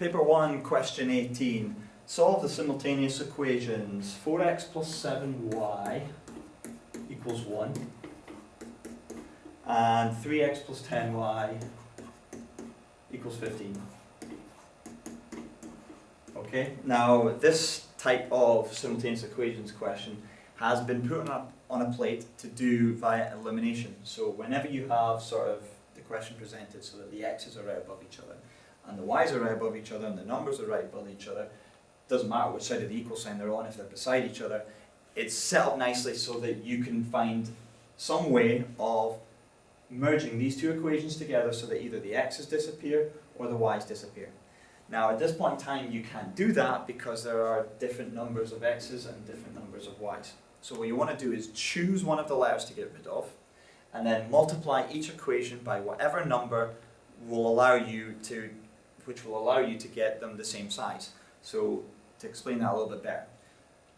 Paper 1, question 18. Solve the simultaneous equations 4x plus 7y equals 1 and 3x plus 10y equals 15. Okay, now this type of simultaneous equations question has been put on a plate to do via elimination. So whenever you have sort of the question presented so that the x's are right above each other and the y's are right above each other and the numbers are right above each other, doesn't matter which side of the equal sign they're on, if they're beside each other, it's set up nicely so that you can find some way of merging these two equations together so that either the x's disappear or the y's disappear. Now at this point in time you can't do that because there are different numbers of x's and different numbers of y's. So what you want to do is choose one of the letters to get rid of and then multiply each equation by whatever number will allow you to, which will allow you to get them the same size. So to explain that a little bit better,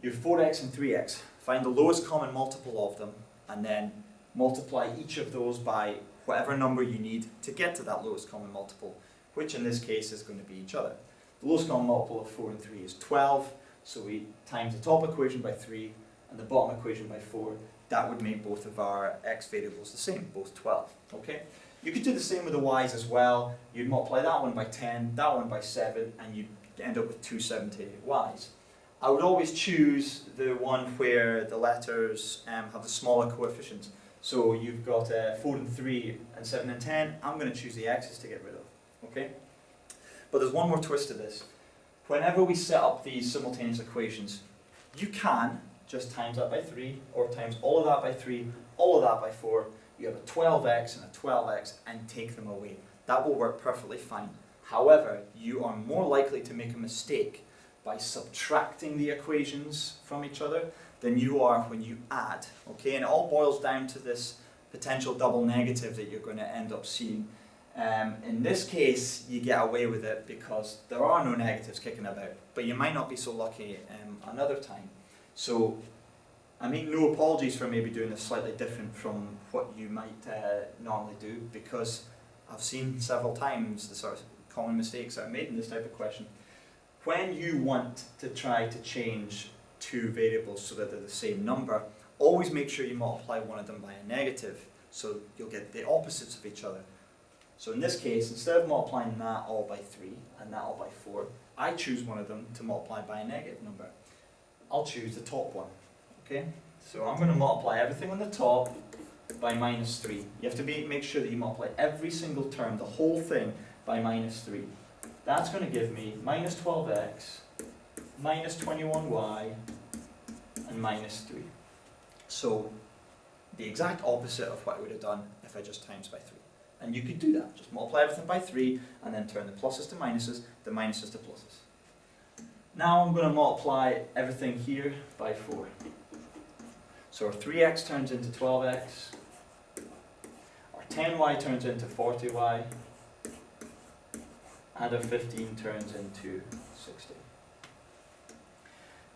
you have 4x and 3x. Find the lowest common multiple of them and then multiply each of those by whatever number you need to get to that lowest common multiple, which in this case is going to be each other. The lowest common multiple of 4 and 3 is 12, so we times the top equation by 3 and the bottom equation by 4. That would make both of our x variables the same, both 12. Okay? You could do the same with the y's as well. You'd multiply that one by 10, that one by 7, and you'd end up with 270 y's. I would always choose the one where the letters have the smaller coefficients. So you've got 4 and 3 and 7 and 10. I'm going to choose the x's to get rid of. Okay? But there's one more twist to this. Whenever we set up these simultaneous equations, you can just times that by 3, or times all of that by 3, all of that by 4. You have a 12x and a 12x and take them away. That will work perfectly fine. However, you are more likely to make a mistake by subtracting the equations from each other than you are when you add. Okay, and it all boils down to this potential double negative that you're going to end up seeing. In this case, you get away with it because there are no negatives kicking about, but you might not be so lucky another time. So I make no apologies for maybe doing this slightly different from what you might normally do, because I've seen several times the sort of common mistakes that are made in this type of question. When you want to try to change two variables so that they're the same number, always make sure you multiply one of them by a negative, so you'll get the opposites of each other. So in this case, instead of multiplying that all by 3 and that all by 4, I choose one of them to multiply by a negative number. I'll choose the top one. Okay? So I'm going to multiply everything on the top by minus 3. You have to make sure that you multiply every single term, the whole thing, by minus 3. That's going to give me minus 12x, minus 21y, and minus 3. So the exact opposite of what I would have done if I just times by 3. And you could do that. Just multiply everything by 3 and then turn the pluses to minuses, the minuses to pluses. Now I'm going to multiply everything here by 4. So our 3x turns into 12x, our 10y turns into 40y, and our 15 turns into 60.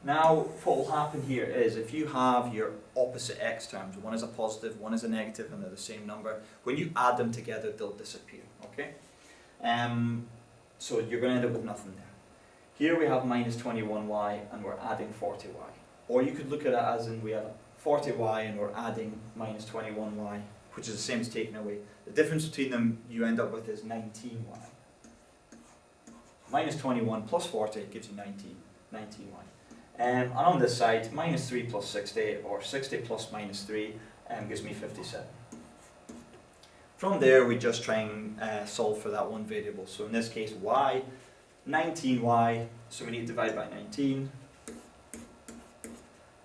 Now what will happen here is if you have your opposite x terms, one is a positive, one is a negative, and they're the same number, when you add them together they'll disappear. Okay? So you're going to end up with nothing there. Here we have minus 21y and we're adding 40y. Or you could look at it as in we have 40y and we're adding minus 21y, which is the same as taking away. The difference between them you end up with is 19y. Minus 21 plus 40 gives you 19y. And on this side, minus 3 plus 60, or 60 plus minus 3, gives me 57. From there we just try and solve for that one variable. So in this case y, 19y, so we need to divide by 19.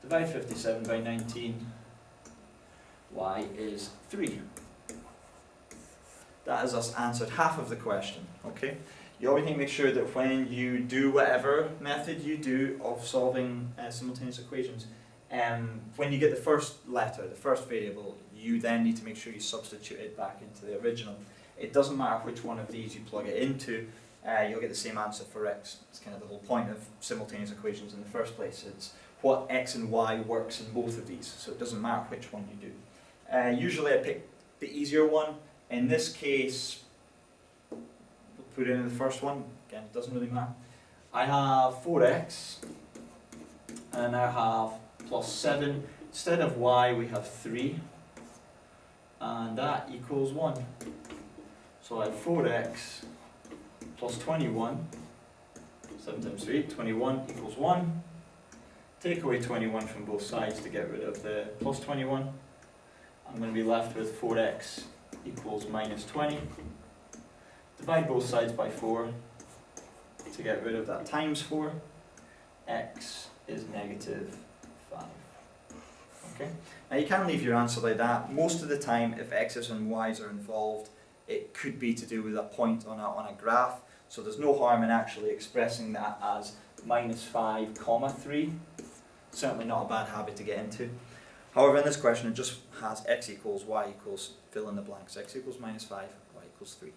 Divide 57 by 19. Y is 3. That has us answered half of the question. Okay? You always need to make sure that when you do whatever method you do of solving simultaneous equations, when you get the first letter, the first variable, you then need to make sure you substitute it back into the original. It doesn't matter which one of these you plug it into, you'll get the same answer for x. It's kind of the whole point of simultaneous equations in the first place. It's what x and y works in both of these, so it doesn't matter which one you do. Usually I pick the easier one. In this case, we'll put in the first one, again it doesn't really matter. I have 4x, and I have plus 7. Instead of y we have 3, and that equals 1. So I have 4x plus 21, 7 times 3, 21 equals 1. Take away 21 from both sides to get rid of the plus 21. I'm going to be left with 4x equals minus 20. Divide both sides by 4 to get rid of that times 4. X is negative 5. Okay. Now you can leave your answer like that. Most of the time, if x's and y's are involved, it could be to do with a point on a graph. So there's no harm in actually expressing that as minus 5 comma 3. Certainly not a bad habit to get into. However, in this question it just has x equals y equals fill in the blanks. X equals minus 5, y equals 3.